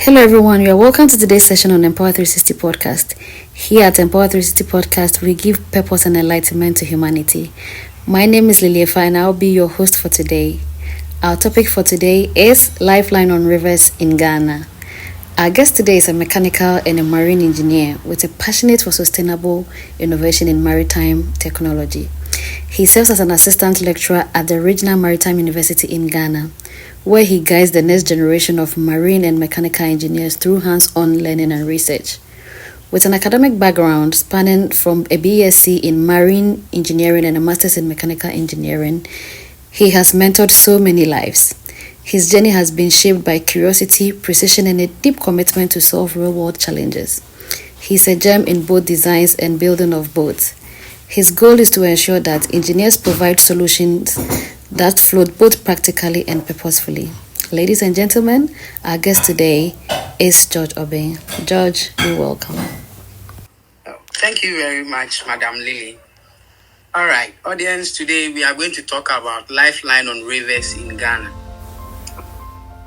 Hello, everyone. You are welcome to today's session on Empower 360 Podcast. Here at Empower 360 Podcast, we give purpose and enlightenment to humanity. My name is Liliefa, and I'll be your host for today. Our topic for today is Lifeline on Rivers in Ghana. Our guest today is a mechanical and a marine engineer with a passion for sustainable innovation in maritime technology. He serves as an assistant lecturer at the Regional Maritime University in Ghana, where he guides the next generation of marine and mechanical engineers through hands-on learning and research. With an academic background spanning from a BSc in marine engineering and a master's in mechanical engineering, he has mentored so many lives. His journey has been shaped by curiosity, precision, and a deep commitment to solve real-world challenges. He's a gem in both designs and building of boats. His goal is to ensure that engineers provide solutions that float both practically and purposefully. Ladies and gentlemen, our guest today is George Obeng. George, you're welcome. Thank you very much, Madam Lily. All right, audience, today we are going to talk about Lifeline on Rivers in Ghana.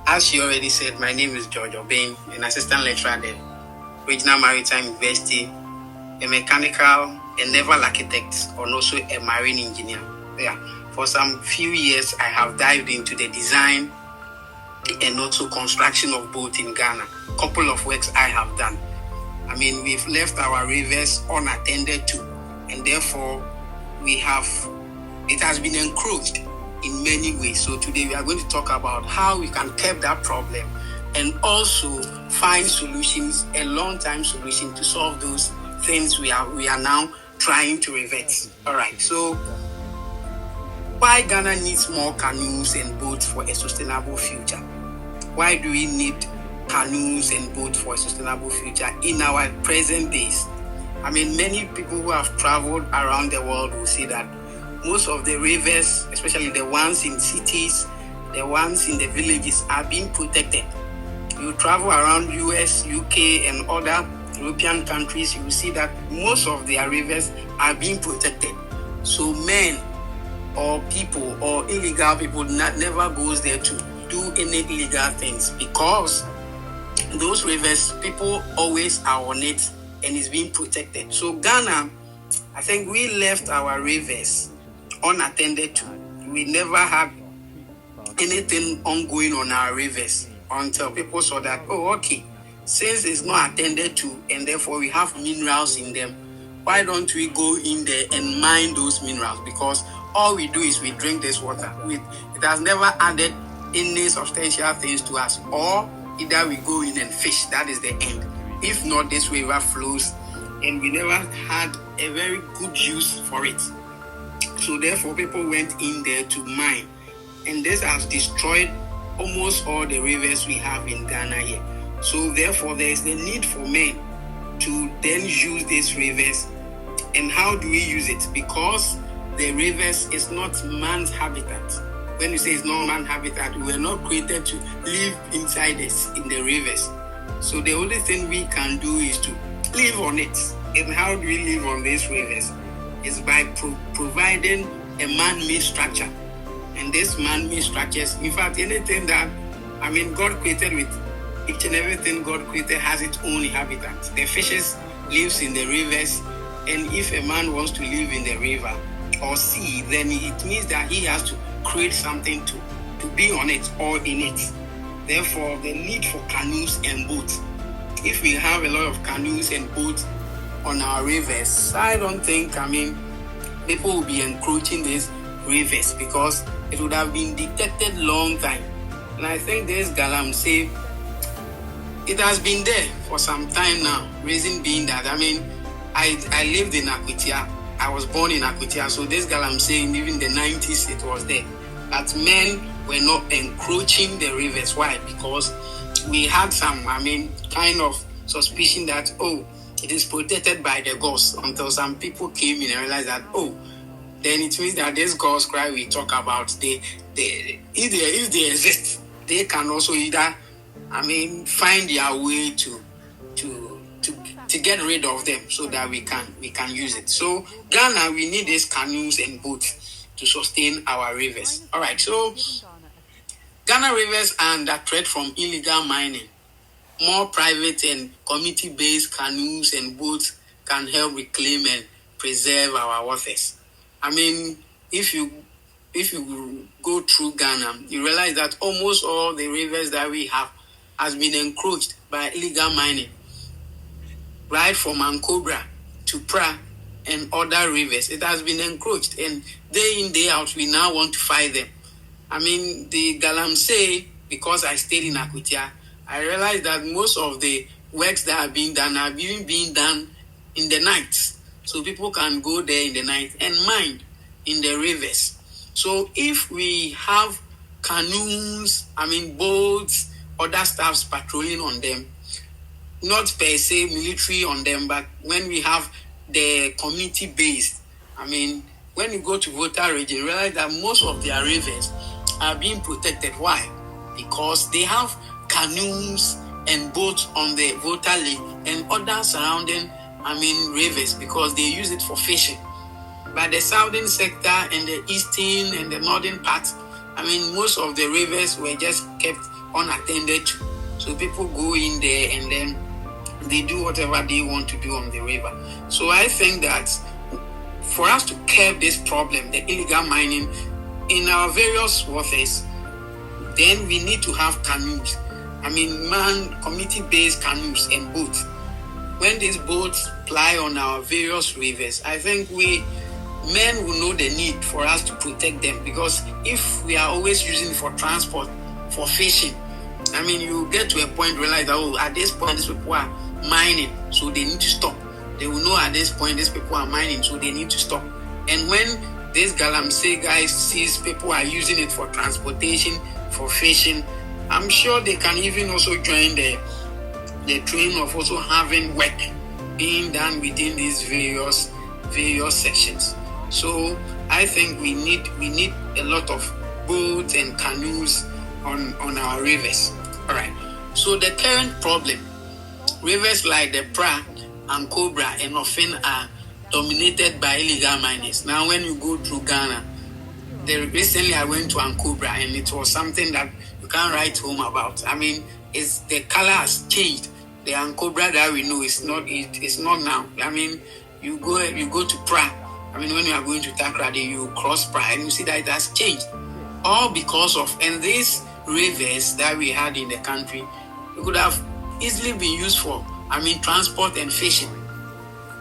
As she already said, my name is George Obeng, an assistant lecturer at the Regional Maritime University, a mechanical and naval architect, and also a marine engineer. For some few years, I have dived into the design and also construction of boats in Ghana. A couple of works I have done. We've left our rivers unattended to, and therefore it has been encroached in many ways. So today we are going to talk about how we can curb that problem and also find solutions, a long-time solution to solve those things we are now trying to revert. All right, so why Ghana needs more canoes and boats for a sustainable future? Why do we need canoes and boats for a sustainable future in our present days? Many people who have traveled around the world will say that most of the rivers, especially the ones in cities, the ones in the villages, are being protected. You travel around US, UK, and other European countries, you will see that most of their rivers are being protected. So men or people or illegal people never goes there to do any illegal things, because those rivers, people always are on it and is being protected. So Ghana, I think we left our rivers unattended to. We never had anything ongoing on our rivers until people saw that, since it's not attended to and therefore we have minerals in them, why don't we go in there and mine those minerals? Because all we do is we drink this water. It has never added any substantial things to us. Or either we go in and fish, that is the end. If not, this river flows and we never had a very good use for it. So therefore people went in there to mine. And this has destroyed almost all the rivers we have in Ghana here. So therefore there is the need for men to then use these rivers. And how do we use it? Because the rivers is not man's habitat. When you say it's not man's habitat, we were not created to live inside in the rivers. So the only thing we can do is to live on it. And how do we live on these rivers? It's by providing a man-made structure. And this man-made structures, in fact, anything that, God created with each and everything God created has its own habitat. The fishes lives in the rivers, and if a man wants to live in the river or sea, then it means that he has to create something to be on it or in it. Therefore, the need for canoes and boats. If we have a lot of canoes and boats on our rivers, I don't think, people will be encroaching these rivers, because it would have been detected long time. And I think this galamsey, it has been there for some time now. Reason being that, I lived in Akwitia. I was born in Akwitia. So this galamsey, even in the 90s, it was there. That men were not encroaching the rivers. Why? Because we had some, kind of suspicion that, it is protected by the ghosts, until some people came in and realized that, then it means that this God's cry we talk about, if they exist, they can also either, find their way to get rid of them, so that we can use it. So Ghana, we need these canoes and boats to sustain our rivers. All right, so Ghana rivers are under threat from illegal mining. more private and community-based canoes and boats can help reclaim and preserve our waters. I mean, if you go through Ghana, you realize that almost all the rivers that we have has been encroached by illegal mining, right from Ankobra to Pra and other rivers. It has been encroached, and day in, day out, we now want to fight them. I mean, the Galamsey, because I stayed in Akutia, I realized that most of the works that are being done are even being done in the night. So people can go there in the night and mine in the rivers. So if we have canoes, boats, other staffs patrolling on them, not per se military on them, but when we have the community based, when you go to Volta region, you realize that most of their rivers are being protected. Why? Because they have canoes and boats on the Volta Lake and other surrounding, rivers, because they use it for fishing. But the southern sector and the eastern and the northern parts, most of the rivers were just kept unattended to. So people go in there and then they do whatever they want to do on the river. So I think that for us to curb this problem, the illegal mining in our various waters, then we need to have canoes. Community-based canoes and boats. When these boats ply on our various rivers, I think men will know the need for us to protect them, because if we are always using for transport, for fishing, you get to a point where realize that, at this point these people are mining, so they need to stop. They will know at this point these people are mining, so they need to stop. And when this Galamsey guys sees people are using it for transportation, for fishing, I'm sure they can even also join the train of also having work being done within these various sections. So I think we need a lot of boats and canoes on our rivers. All right. So the current problem, rivers like the Pra and Cobra and Often are dominated by illegal miners. Now, when you go through Ghana, recently I went to Ankobra, and it was something that you can't write home about. It's the color has changed. The Ankobra that we know is not now. You go to Pra. When you are going to Takrade, you cross Pra and you see that it has changed. All because of, and these rivers that we had in the country, it could have easily been used for, transport and fishing.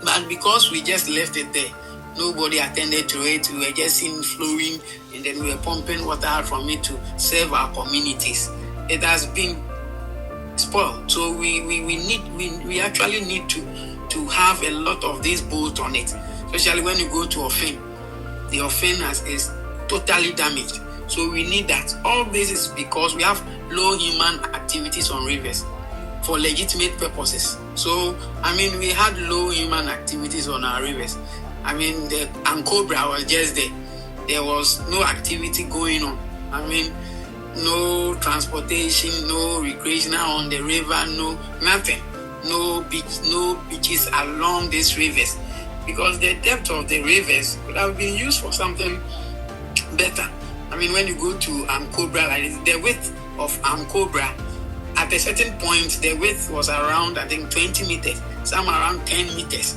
But because we just left it there, nobody attended to it. We were just seeing flowing, and then we were pumping water out from it to serve our communities. It has been spoiled. So we actually need to have a lot of these boats on it, especially when you go to Ofen. The Ofen is totally damaged. So we need that. All this is because we have low human activities on rivers for legitimate purposes. So, we had low human activities on our rivers. The Ankobra was just there. There was no activity going on. No transportation, no recreational on the river, no nothing. No beaches along these rivers. Because the depth of the rivers could have been used for something better. When you go to Ankobra, like the width of Ankobra, at a certain point, the width was around, 20 meters, some around 10 meters.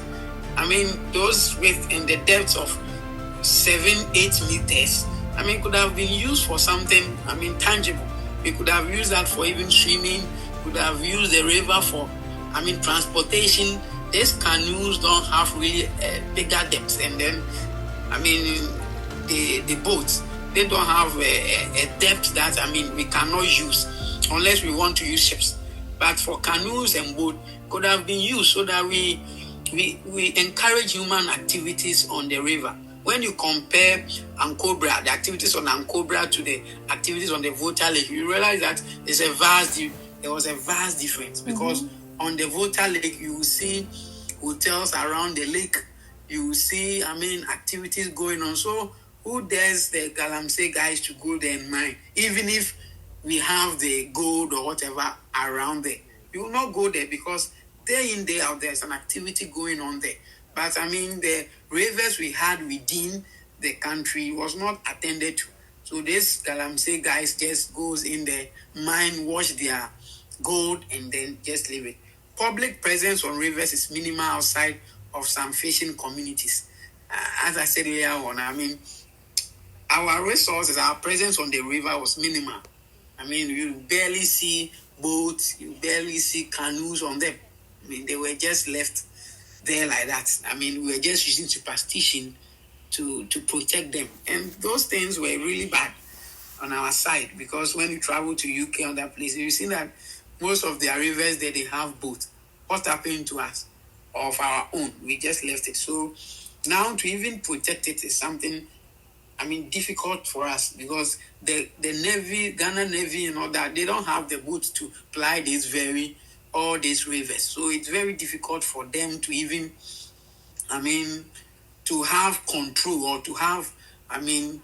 Those width and the depth of 7-8 meters, could have been used for something, tangible. We could have used that for even swimming, could have used the river for, transportation. These canoes don't have really bigger depths, and then, the boats, they don't have a depth that, we cannot use unless we want to use ships. But for canoes and boat, could have been used so that we encourage human activities on the river. When you compare Ankobra, the activities on Ankobra to the activities on the Volta Lake, you realize that there was a vast difference. Because on the Volta Lake, you will see hotels around the lake. You will see, activities going on. So who dares the Galamsey guys to go there and mine? Even if we have the gold or whatever around there, you will not go there, because day in, day out, there's an activity going on there. But the rivers we had within the country was not attended to. So this Galamsey guys just goes in there, mine, wash their gold, and then just leave it. Public presence on rivers is minimal outside of some fishing communities. As I said earlier on, I mean, our resources, our presence on the river was minimal. I mean, you barely see boats, you barely see canoes on them. I mean, they were just left there like that. I mean, we were just using superstition to protect them. And those things were really bad on our side, because when you travel to UK and other places, you see that most of their rivers there, they have boats. What happened to us of our own? We just left it. So now to even protect it is something, I mean, difficult for us, because the Navy, Ghana Navy and all that, they don't have the boats to ply all these rivers. So it's very difficult for them to even, I mean, to have control or to have, I mean,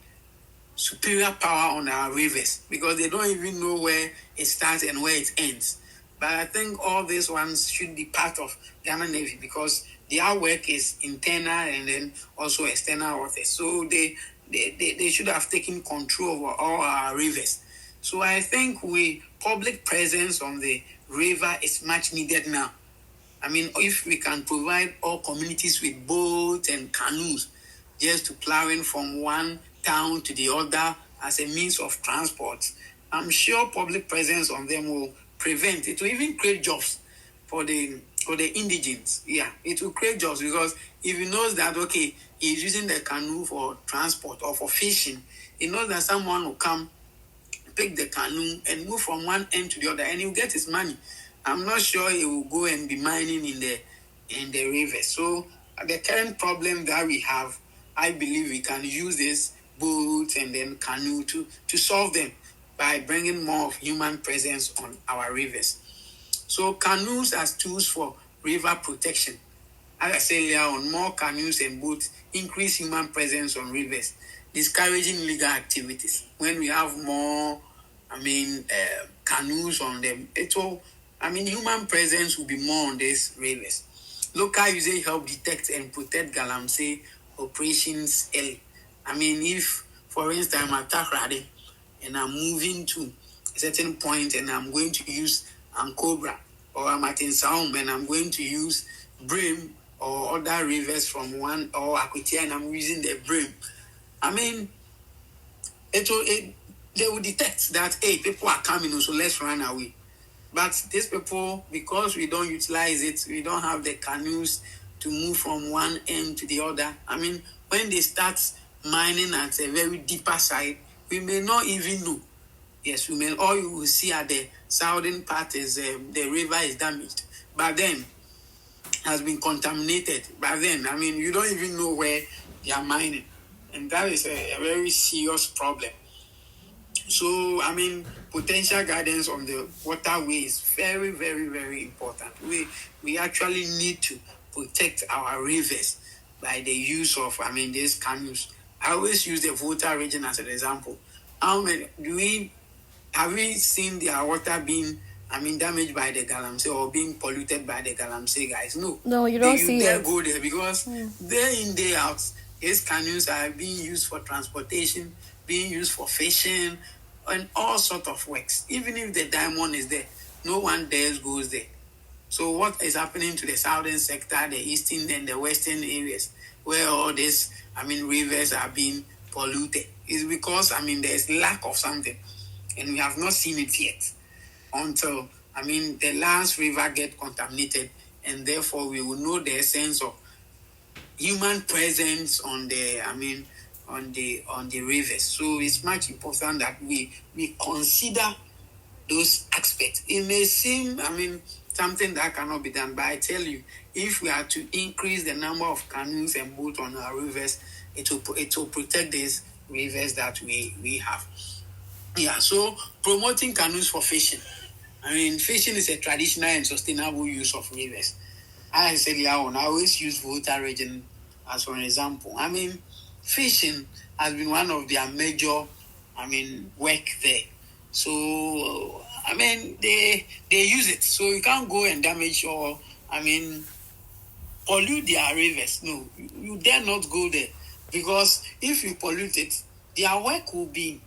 superior power on our rivers, because they don't even know where it starts and where it ends. But I think all these ones should be part of Ghana Navy, because their work is internal and then also external waters. So they should have taken control over all our rivers. So I think public presence on the river is much needed now. I mean, if we can provide all communities with boats and canoes just to plowing from one town to the other as a means of transport, I'm sure public presence on them will prevent it, will even create jobs for the indigents. Yeah, it will create jobs, because if he knows that, okay, he's using the canoe for transport or for fishing, he knows that someone will come, pick the canoe and move from one end to the other, and he'll get his money. I'm not sure he will go and be mining in the river. So the current problem that we have, I believe we can use this boat and then canoe to solve them by bringing more of human presence on our rivers. So canoes as tools for river protection. As I said earlier on, more canoes and boats increase human presence on rivers, discouraging illegal activities. When we have more, canoes on them, human presence will be more on these rivers. Local usage help detect and protect galamsey operations early. I mean, if, for instance, I'm at Takrade and I'm moving to a certain point and I'm going to use Ankobra, or I'm at Insaum and I'm going to use Brim or other rivers from one, or Akutia and I'm using the Brim, I mean, they will detect that, hey, people are coming, so let's run away. But these people, because we don't utilize it, we don't have the canoes to move from one end to the other. I mean, when they start mining at a very deeper side, we may not even know. Yes, we may. All you will see at the southern part is the river is damaged, but then has been contaminated. But then, I mean, you don't even know where they are mining, and that is a very serious problem. So, I mean, potential guidance on the waterway is very, very, very important. We actually need to protect our rivers by the use of, these canoes. I always use the Volta region as an example. How many have we seen their water being, damaged by the galamsey or being polluted by the galamsey, guys? No. No, you don't see dare it. go there, because day in, day out, these canoes are being used for transportation, being used for fishing, and all sort of works. Even if the diamond is there, no one dares goes there. So what is happening to the southern sector, the eastern and the western areas, where all these, rivers are being polluted, is because, there's lack of something, and we have not seen it yet until, the last river get contaminated, and therefore we will know the essence of human presence on the, on the rivers. So it's much important that we consider those aspects. It may seem, something that cannot be done, but I tell you, if we are to increase the number of canoes and boats on our rivers, it will protect these rivers that we have. Yeah, so promoting canoes for fishing. Fishing is a traditional and sustainable use of rivers. As I said earlier on, I always use Volta region as an example. Fishing has been one of their major, work there. So, they use it. So you can't go and damage or, pollute their rivers. No, you dare not go there, because if you pollute it, their work will be,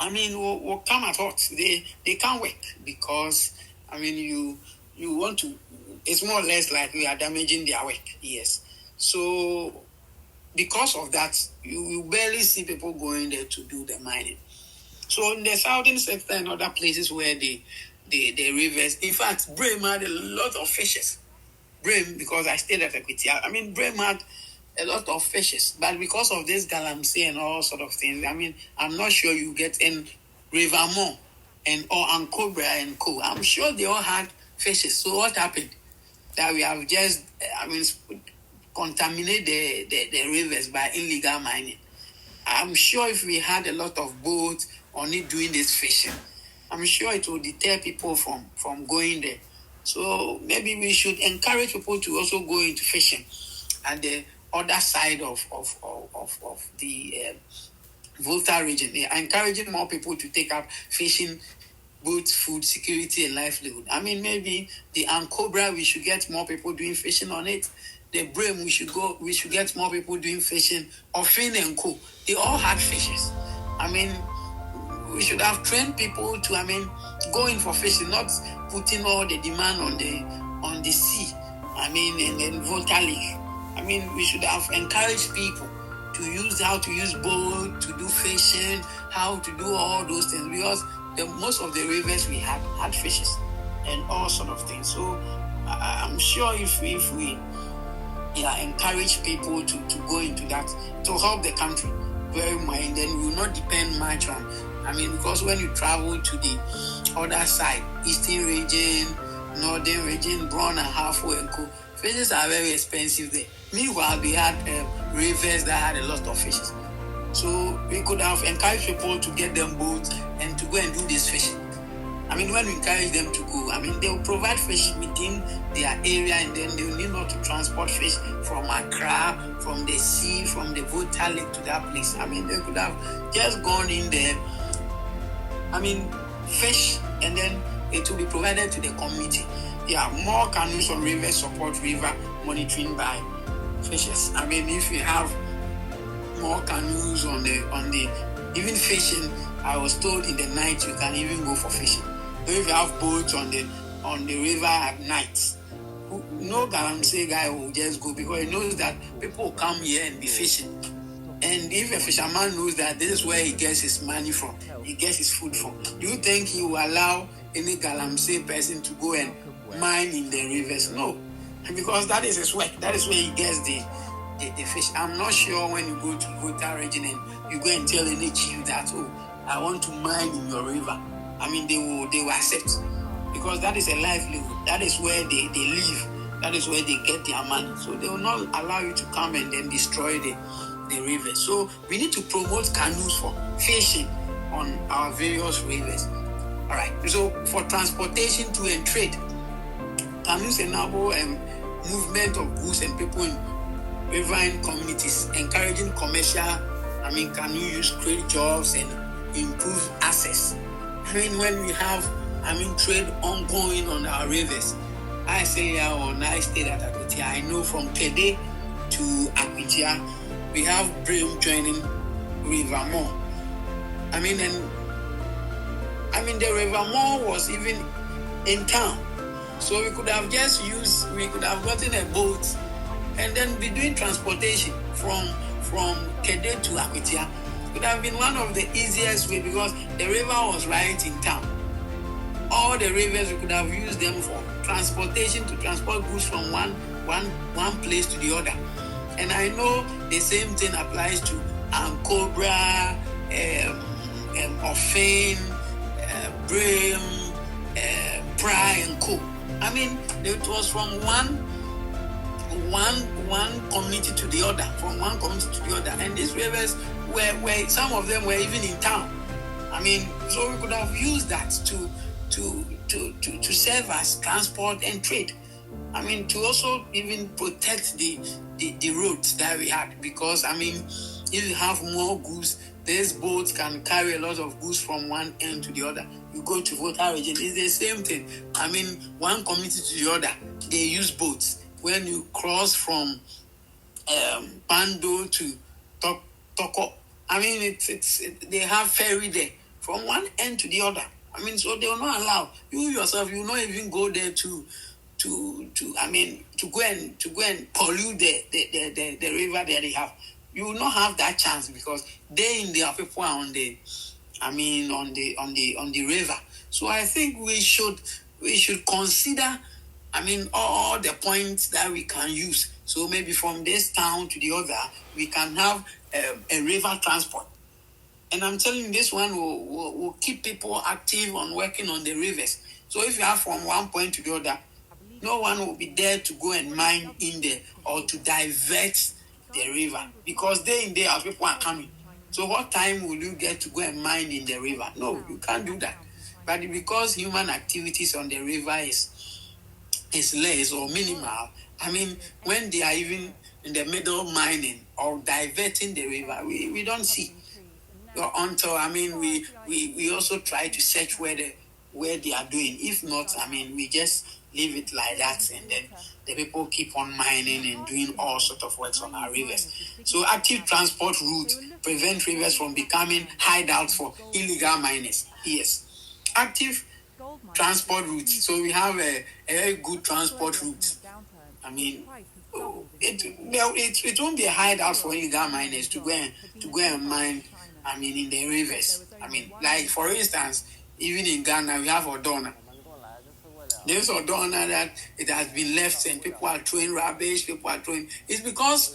will come at what? They can't work, because I mean, you want to. It's more or less like we are damaging their work. Yes. So because of that, you barely see people going there to do the mining. So in the southern sector and other places where the rivers, in fact, Bremen had a lot of fishes. Bremen, because I stayed at Equity. I mean, Bremen had a lot of fishes, but because of this galamsey and all sort of things, I mean, I'm not sure you get in River More and Cobra and Co. I'm sure they all had fishes. So what happened? That we have just, contaminate the rivers by illegal mining. I'm sure if we had a lot of boats on it doing this fishing, I'm sure it will deter people from going there. So maybe we should encourage people to also go into fishing at the other side of the Volta region. They are encouraging more people to take up fishing, both food security and livelihood. I mean, maybe the Ancobra, we should get more people doing fishing on it. The Bream, we should get more people doing fishing. Offin and Co. They all had fishes. I mean, we should have trained people to, go in for fishing, not putting all the demand on the sea. I mean, and then Volta Lake. I mean, we should have encouraged people to use how to use boat, to do fishing, how to do all those things, because most of the rivers we had fishes and all sort of things. So I'm sure if we encourage people to go into that to help the country very much, and then we will not depend much on. Because when you travel to the other side, eastern region, northern region, Brown and Halfway and Co, fishes are very expensive there. Meanwhile, we had rivers that had a lot of fishes. So we could have encouraged people to get them boats and to go and do this fishing. When we encourage them to go, they will provide fish within their area, and then they will need not to transport fish from Accra, from the sea, from the Volta Lake to that place. They could have just gone in there, fish, and then it will be provided to the community. Yeah, more canoes on river support river monitoring by fishes. If you have more canoes on the even fishing, I was told in the night you can even go for fishing. So if you have boats on the river at night, no galamsey guy will just go, because he knows that people will come here and be fishing. And if a fisherman knows that this is where he gets his money from, he gets his food from, do you think he will allow any galamsey person to go and mine in the rivers? No, because that is his work. That is where he gets the fish. I'm not sure when you go to Volta region and you go and tell any chief that, I want to mine in your river. They will accept, because that is a livelihood. That is where they live. That is where they get their money. So they will not allow you to come and then destroy the river. So we need to promote canoes for fishing on our various rivers. All right. So for transportation to and trade, canoes enable movement of goods and people in riverine communities, encouraging commercial, canoe use, create jobs and improve access. When we have, trade ongoing on our rivers, I say when I stayed at Akwitia, I know from Kede to Akwitia, we have Bream joining River More. The River More was even in town. So we could have gotten a boat and then be doing transportation from Kede to Akwitia. It would have been one of the easiest way, because the river was right in town. All the rivers, we could have used them for transportation, to transport goods from one place to the other. And I know the same thing applies to Cobra, Offin, Bream, Pry and Co. It was from one community to the other, and these rivers were some of them were even in town. So we could have used that to serve as transport and trade. To also even protect the roads that we had, because if you have more goods, these boats can carry a lot of goods from one end to the other. You go to Volta region, it's the same thing. One community to the other, they use boats. When you cross from Pando to Toko, they have ferry there from one end to the other. I mean, so they will not allow you yourself. You will not even go there to go and pollute the river that they have. You will not have that chance because they in their people are on the, on the river. So I think we should consider, all the points that we can use. So maybe from this town to the other, we can have a river transport. And I'm telling you, this one will keep people active on working on the rivers. So if you have from one point to the other, no one will be there to go and mine in there or to divert the river because day in day out people are coming. So what time will you get to go and mine in the river? No, you can't do that. But because human activities on the river is less or minimal, when they are even in the middle mining or diverting the river, we don't see. Until we also try to search where they are doing. If not, we just leave it like that, and then the people keep on mining and doing all sort of works on our rivers. So active transport routes prevent rivers from becoming hideouts for illegal miners. Yes, active transport routes. So we have a very good transport route. It won't be a hideout for illegal miners to go and mine. In the rivers. Like for instance, even in Ghana, we have Odona. There's Odona that it has been left and people are throwing rubbish. It's because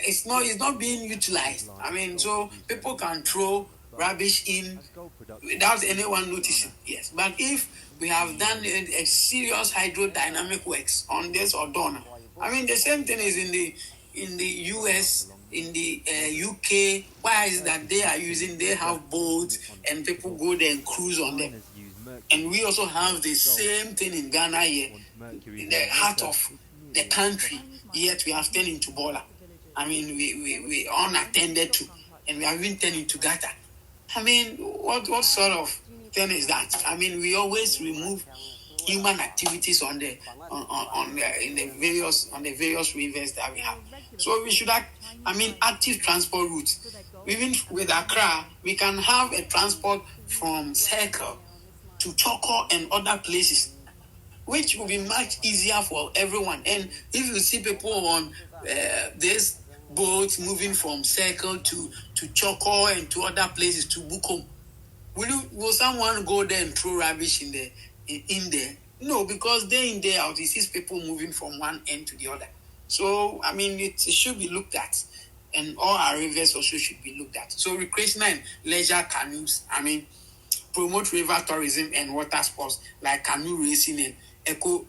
it's not being utilized. So people can throw rubbish in without anyone noticing. Yes, but if we have done a serious hydrodynamic works on this Odona, the same thing is in the US, in the UK. Why is that they have boats and people go there and cruise on them? And we also have the same thing in Ghana here, in the heart of the country, yet we have turned into Bola. We unattended to, and we have even turned into gutter. What sort of thing is that? We always remove human activities on the various rivers that we have. So we should active transport routes. Even with Accra, we can have a transport from Circle to Choko and other places, which will be much easier for everyone. And if you see people on this boats moving from Circle to Choko and to other places to Bukom, will someone go there and throw rubbish in there? No, because day in, day out, it sees people moving from one end to the other. So, it should be looked at. And all our rivers also should be looked at. So, recreational and leisure canoes, promote river tourism and water sports like canoe racing and eco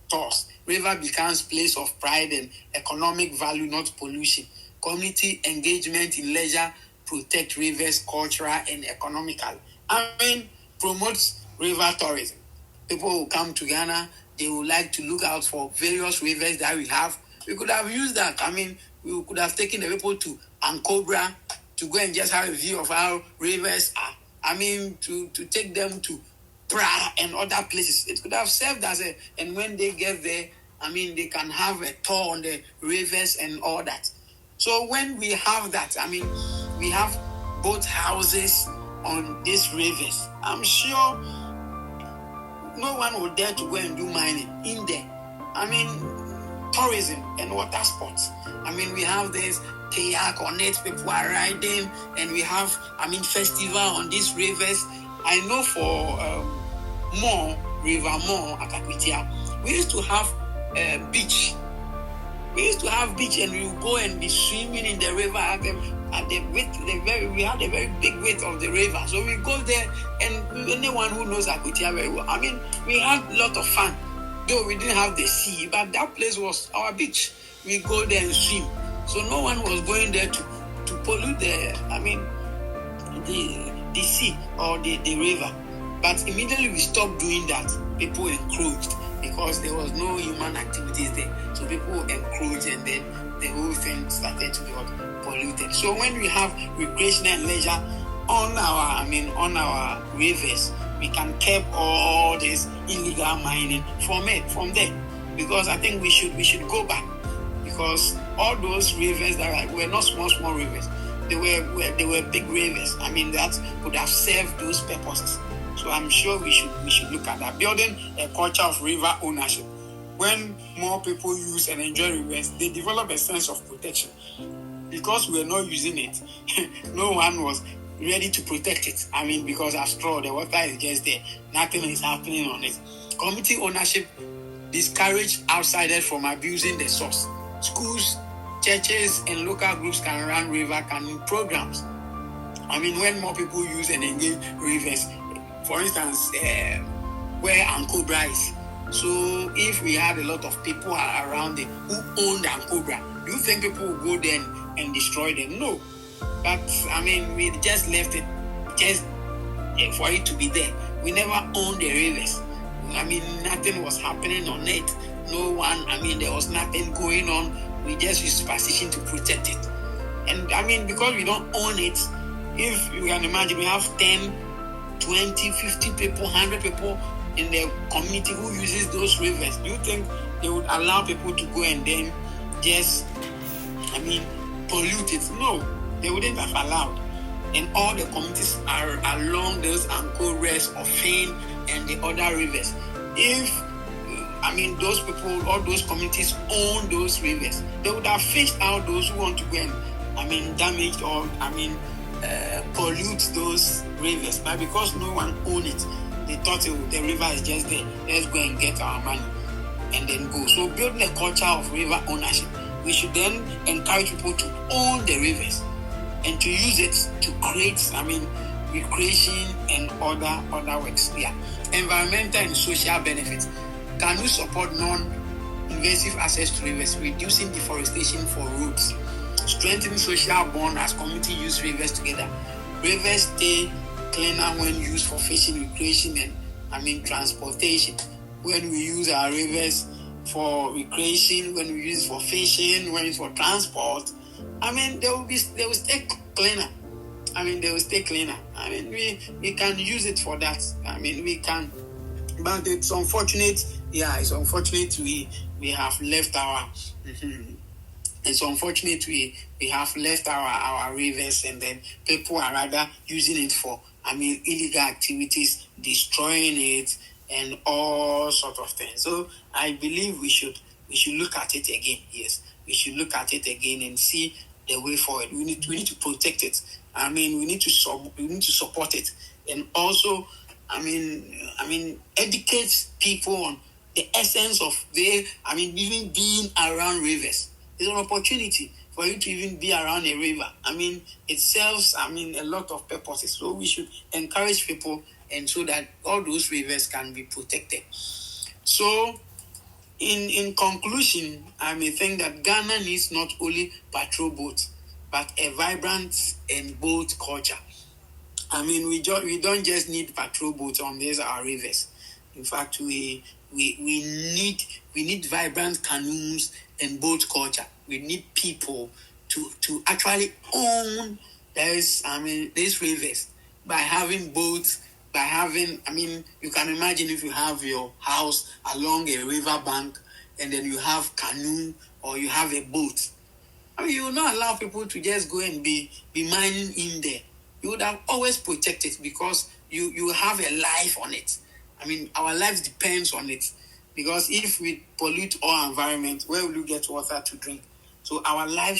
tours. River becomes place of pride and economic value, not pollution. Community engagement in leisure protect rivers cultural and economical. Promotes river tourism. People who come to Ghana, they would like to look out for various rivers that we have. We could have used that. We could have taken the people to Ankobra to go and just have a view of how rivers are. To take them to Pra and other places. It could have served as and when they get there, they can have a tour on the rivers and all that. So when we have that, we have boat houses on these rivers. I'm sure no one would dare to go and do mining in there. Tourism and water sports. We have this kayak on it, people are riding, and we have, festival on these rivers. I know for River More, Akakwitia, we used to have a beach. We used to have beach, and we would go and be swimming in the river we had a very big width of the river. So we go there, and anyone who knows Akwitia very well, we had a lot of fun. Though we didn't have the sea, but that place was our beach. We go there and swim. So no one was going there to pollute the sea or the river. But immediately we stopped doing that. People encroached because there was no human activities there. So people encroached, and then the whole thing started to be polluted. So when we have recreational and leisure on our rivers, we can keep all this illegal mining from there. Because I think we should go back, because all those rivers that were not small rivers, they were big rivers. I mean, that would have served those purposes. So I'm sure we should look at that. Building a culture of river ownership. When more people use and enjoy rivers, they develop a sense of protection. Because we were not using it, no one was ready to protect it. I mean, because after all, the water is just there. Nothing is happening on it. Community ownership discourage outsiders from abusing the source. Schools, churches, and local groups can run river canoe programs. I mean, when more people use and engage rivers, for instance, where Ankobra is. So if we had a lot of people around it who owned Ankobra, do you think people would go there and destroy them? No. But, I mean, we just left it just for it to be there. We never owned the rivers. I mean, nothing was happening on it. No one, I mean, there was nothing going on. We just used superstition to protect it. And, I mean, because we don't own it, if you can imagine, we have 10, 20, 50 people, 100 people in the community who uses those rivers. Do you think they would allow people to go and then just, I mean, pollute it? No, they wouldn't have allowed. And all the communities are along those Ankores, Ofin, and the other rivers. If, I mean, those people, all those communities own those rivers, they would have fished out those who want to go and, I mean, damage or, I mean, pollute those rivers. But because no one owned it, they thought the river is just there. Let's go and get our money and then go. So building a culture of river ownership, we should then encourage people to own the rivers and to use it to create, I mean, recreation and other works. Yeah. Environmental and social benefits. Can we support non-invasive access to rivers, reducing deforestation for roads, strengthening social bond as community use rivers together? Rivers stay cleaner when used for fishing, recreation, and, I mean, transportation. When we use our rivers for recreation, when we use it for fishing, when it's for transport, I mean, they will stay cleaner. I mean, they will stay cleaner. I mean, we can use it for that. I mean, we can, but it's unfortunate. Yeah, it's unfortunate we have left our. It's unfortunate we have left our rivers, and then people are rather using it for, I mean, illegal activities, destroying it, and all sorts of things. So I believe we should look at it again. Yes, we should look at it again and see the way forward. We need to protect it. I mean, we need to support it, and also, I mean, educate people on the essence of even being around rivers. It's an opportunity for you to even be around a river. I mean, it serves, I mean, a lot of purposes. So we should encourage people, and so that all those rivers can be protected. So, in conclusion, I may think that Ghana needs not only patrol boats, but a vibrant and boat culture. I mean, we don't just need patrol boats on these our rivers. In fact, we need vibrant canoes and boat culture. We need people to actually own these rivers by having boats, by having, I mean, you can imagine if you have your house along a river bank and then you have canoe or you have a boat. I mean, you will not allow people to just go and be mining in there. You would have always protect it because you have a life on it. I mean, our lives depends on it. Because if we pollute our environment, where will you get water to drink? So our life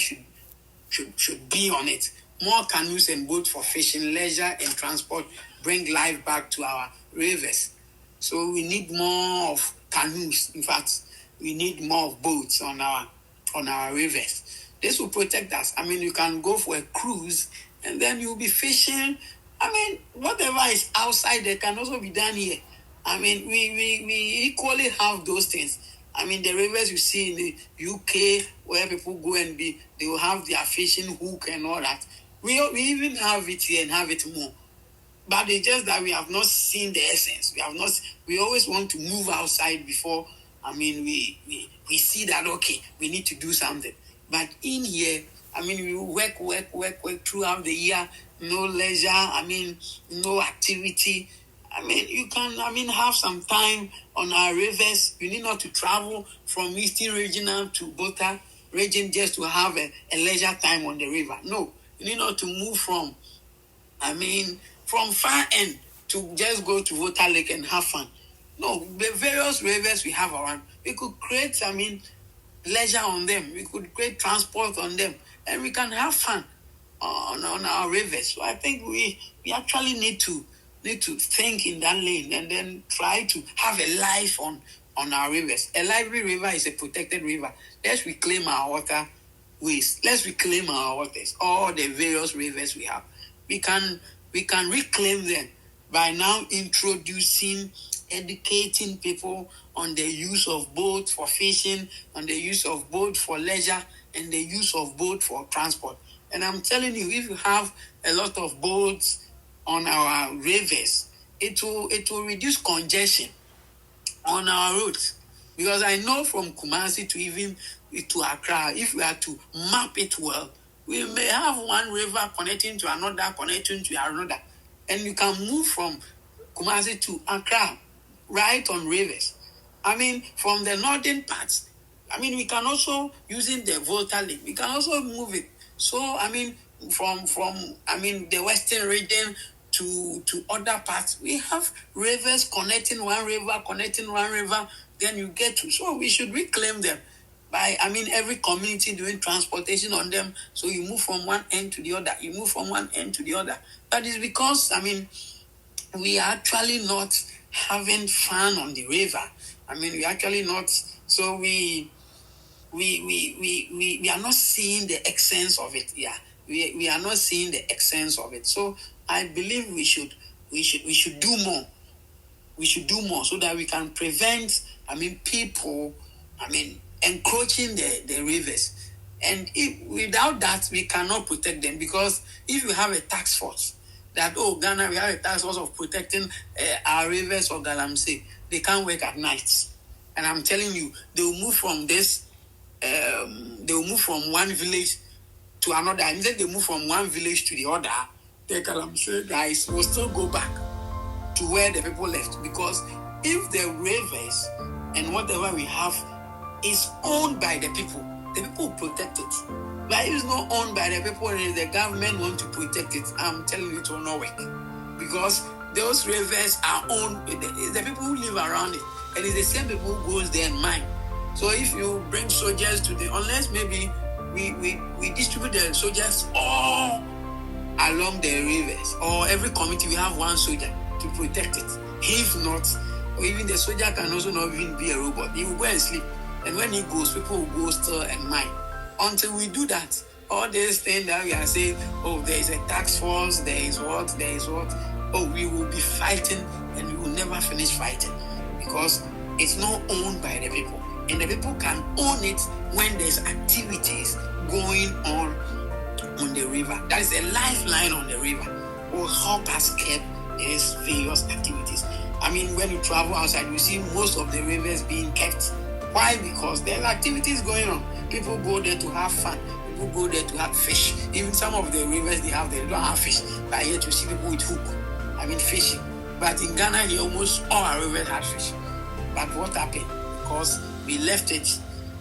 should be on it. More canoes and boats for fishing, leisure, and transport bring life back to our rivers. So we need more of canoes. In fact, we need more of boats on our rivers. This will protect us. I mean, you can go for a cruise and then you'll be fishing. I mean, whatever is outside there can also be done here. I mean, we equally have those things. I mean, the rivers you see in the UK where people go and they will have their fishing hook and all that. We even have it here and have it more. But it's just that we have not seen the essence. We always want to move outside before, I mean, we see that, okay, we need to do something. But in here, I mean, we work throughout the year, no leisure, I mean, no activity. I mean, you can, have some time on our rivers. You need not to travel from Eastern Regional to Bota region just to have a leisure time on the river. No, You need not to move from far end to just go to Water Lake and have fun. No, the various rivers we have around, we could create, leisure on them. We could create transport on them, and we can have fun on our rivers. So I think we actually need to think in that lane and then try to have a life on our rivers. A lively river is a protected river. Let's reclaim our water ways. Let's reclaim our waters. All the various rivers we have, we can reclaim them by now introducing, educating people on the use of boats for fishing, on the use of boat for leisure, and the use of boat for transport. And I'm telling you, if you have a lot of boats on our rivers, it will reduce congestion on our roads. Because I know from Kumasi to even to Accra, if we are to map it well, we may have one river connecting to another, and you can move from Kumasi to Accra right on rivers. From the northern parts, we can also, using the Volta Lake, we can also move it. So, from the western region to other parts, we have rivers connecting one river, then you get to. So we should reclaim them by, every community doing transportation on them. So you move from one end to the other. That is because, we are actually not having fun on the river. We actually not. So we are not seeing the essence of it. Yeah, we are not seeing the essence of it. So I believe we should do more. We should do more so that we can prevent, people, encroaching the rivers. And without that, we cannot protect them, because if you have a task force that, Ghana, we have a task force of protecting our rivers or Galamsey, they can't work at night. And I'm telling you, they will move from one village to another. And then they move from one village to the other. The Galamsey guys will still go back to where the people left, because if the rivers and whatever we have is owned by the people will protect it. But if it's not owned by the people and the government want to protect it, I'm telling you, it will not work, because those rivers are owned. It's the people who live around it, and it's the same people who goes there and mine. So if you bring soldiers to unless maybe we distribute the soldiers all along the rivers, or every community we have one soldier to protect it. If not, or even the soldier can also not even be a robot. He will go and sleep, and when he goes, people will go still and mine. Until we do that, all this thing that we are saying, there is a task force, there is what, we will be fighting, and we will never finish fighting, because it's not owned by the people, and the people can own it when there's activities going on the river. That is a lifeline on the river, will help us keep these various activities. When you travel outside, you see most of the rivers being kept. Why? Because there are activities going on. People go there to have fun. People go there to have fish. Even some of the rivers they don't have fish. But yet you see people with hook, fishing. But in Ghana, here almost all our rivers had fish. But what happened? Because we left it,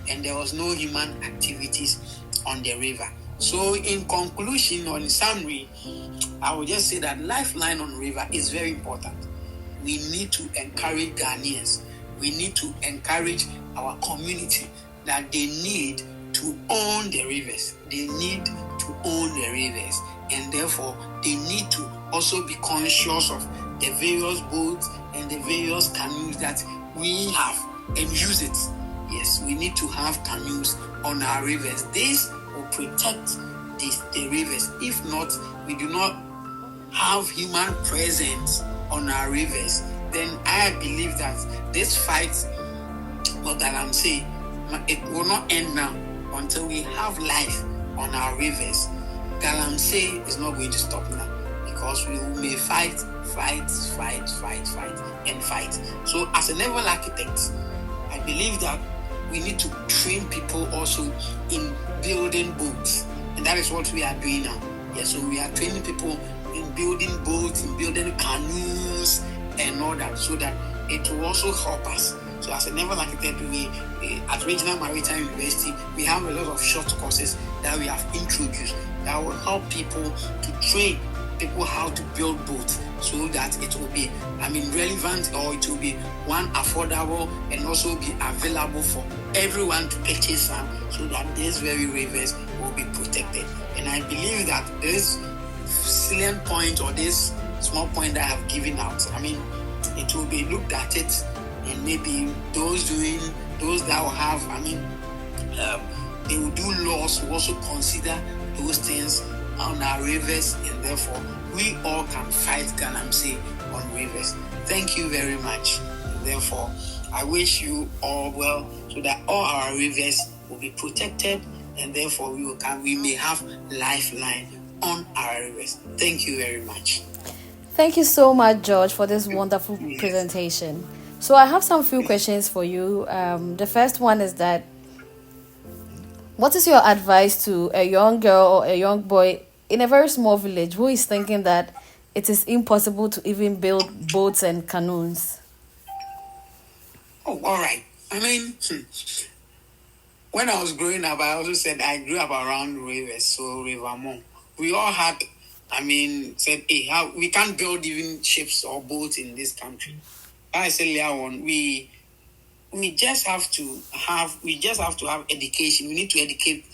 and there was no human activities on the river. So in conclusion, or in summary, I would just say that lifeline on river is very important. We need to encourage Ghanaians. We need to encourage our community that they need to own the rivers. They need to own the rivers. And therefore, they need to also be conscious of the various boats and the various canoes that we have, and use it. Yes, we need to have canoes on our rivers. This will protect the rivers. If not, we do not have human presence on our rivers, then I believe that this fight, what that I'm saying, it will not end now until we have life on our rivers. Galamsey is not going to stop now, because we may fight. So as a naval architect, I believe that we need to train people also in building boats, and that is what we are doing now. Yes, so we are training people in building boats, in building canoes and all that, so that it will also help us So as a naval architect, at Regional Maritime University, we have a lot of short courses that we have introduced that will help people to train people how to build boats, so that it will be, relevant, or it will be one affordable and also be available for everyone to purchase them, so that these very rivers will be protected. And I believe that this salient point, or this small point that I have given out, it will be looked at it, and maybe those that will have, they will do laws to also consider those things on our rivers, and therefore we all can fight Galamsey on rivers. Thank you very much. And therefore, I wish you all well, so that all our rivers will be protected, and therefore we may have lifeline on our rivers. Thank you very much. Thank you so much, George, for this wonderful presentation. So I have some few questions for you. The first one is that, what is your advice to a young girl or a young boy in a very small village who is thinking that it is impossible to even build boats and canoes? Oh, all right. When I was growing up, I also said I grew up around rivers, so River Mont. We all had, said, hey, how we can't build even ships or boats in this country. I said earlier on, we just have to have education. We need to educate,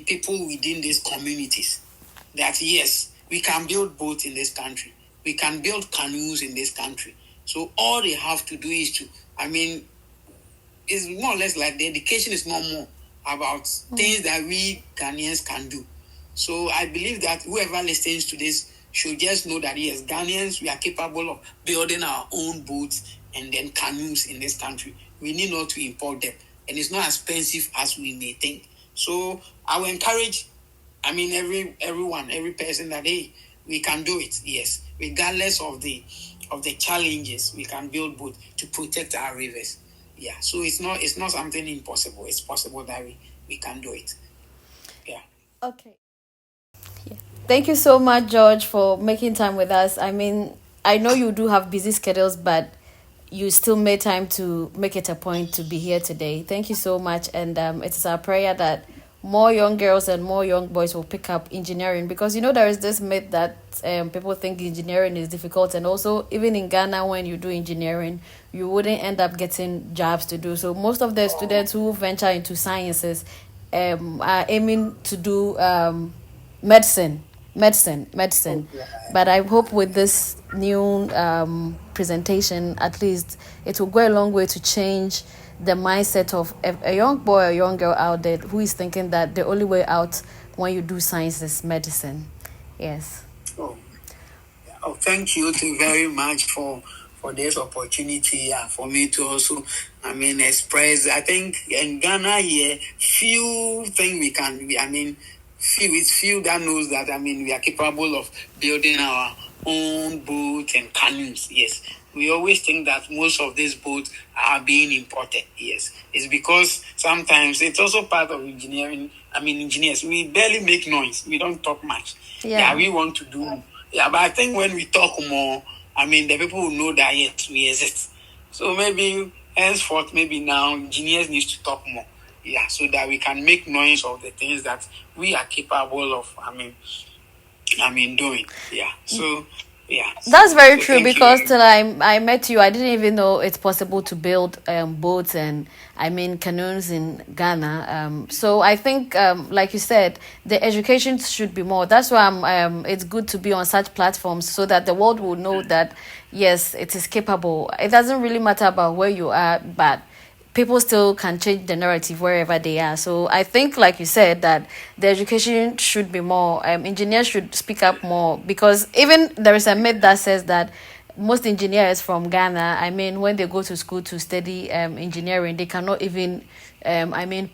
people within these communities, that yes, we can build boats in this country. We can build canoes in this country. So all they have to do is to, it's more or less like the education is not more about things that we Ghanaians can do. So I believe that whoever listens to this should just know that yes, Ghanaians, we are capable of building our own boats and then canoes in this country. We need not to import them, and it's not as expensive as we may think. So I will encourage, every person, that hey, we can do it. Yes, regardless of the challenges, we can build boats to protect our rivers. Yeah, so it's not something impossible. It's possible that we can do it. Yeah. Okay. Yeah. Thank you so much, George, for making time with us. I know you do have busy schedules, but you still made time to make it a point to be here today. Thank you so much. And it is our prayer that more young girls and more young boys will pick up engineering, because there is this myth that people think engineering is difficult, and also even in Ghana, when you do engineering, you wouldn't end up getting jobs to do. So most of the students who venture into sciences are aiming to do medicine. But I hope with this new presentation, at least it will go a long way to change the mindset of a young boy or a young girl out there who is thinking that the only way out when you do science is medicine. Yes. Thank you very much for this opportunity, for me to also, express. I think in Ghana here, few things we can, few that knows that, we are capable of building our own boats and canoes. Yes. We always think that most of these boats are being imported. Yes. It's because sometimes it's also part of engineering. Engineers, we barely make noise. We don't talk much. Yeah, we want to do. Yeah, but I think when we talk more, the people will know that yes, we exist. So maybe henceforth, maybe now engineers need to talk more. Yeah, so that we can make noise of the things that we are capable of. Doing. Yeah. So. Yeah. That's very true, because till I met you, I didn't even know it's possible to build boats and canoes in Ghana. So I think, like you said, the education should be more. That's why it's good to be on such platforms, so that the world will know that yes, it is capable. It doesn't really matter about where you are, but people still can change the narrative wherever they are. So I think, like you said, that the education should be more. Engineers should speak up more, because even there is a myth that says that most engineers from Ghana, when they go to school to study engineering, they cannot even,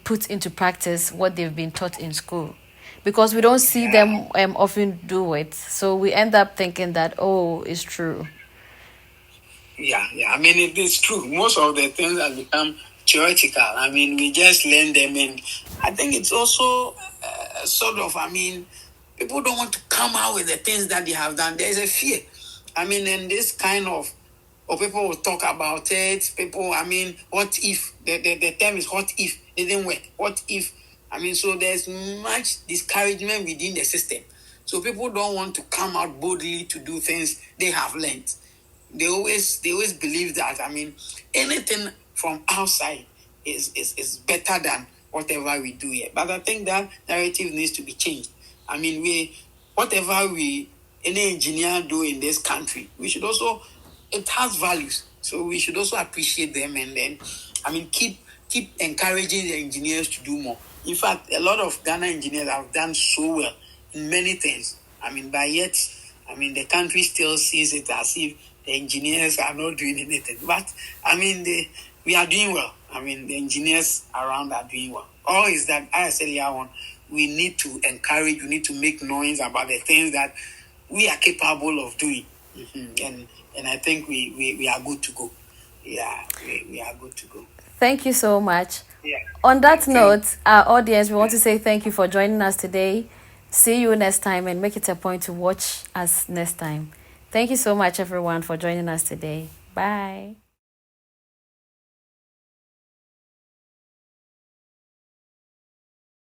put into practice what they've been taught in school, because we don't see them often do it. So we end up thinking that, oh, it's true. Yeah. It is true. Most of the things have become theoretical. We just learn them, and I think it's also sort of, people don't want to come out with the things that they have done. There's a fear. And this kind of or people will talk about it. People, I mean, what if the term is what if it didn't work? What if? I mean, so there's much discouragement within the system. So people don't want to come out boldly to do things they have learned. They always believe that, I mean, anything from outside is better than whatever we do here. But I think that narrative needs to be changed. I mean, whatever any engineer do in this country, we should also, it has values. So we should also appreciate them, and then, I mean, keep encouraging the engineers to do more. In fact, a lot of Ghana engineers have done so well in many things. I mean, but yet, I mean, the country still sees it as if the engineers are not doing anything. But, I mean, we are doing well. I mean, the engineers around are doing well. All is that, as I said earlier on, we need to encourage, we need to make noise about the things that we are capable of doing. And I think we are good to go. Yeah, we are good to go. Thank you so much. Yeah. On that note, our audience, we want to say thank you for joining us today. See you next time, and make it a point to watch us next time. Thank you so much, everyone, for joining us today. Bye.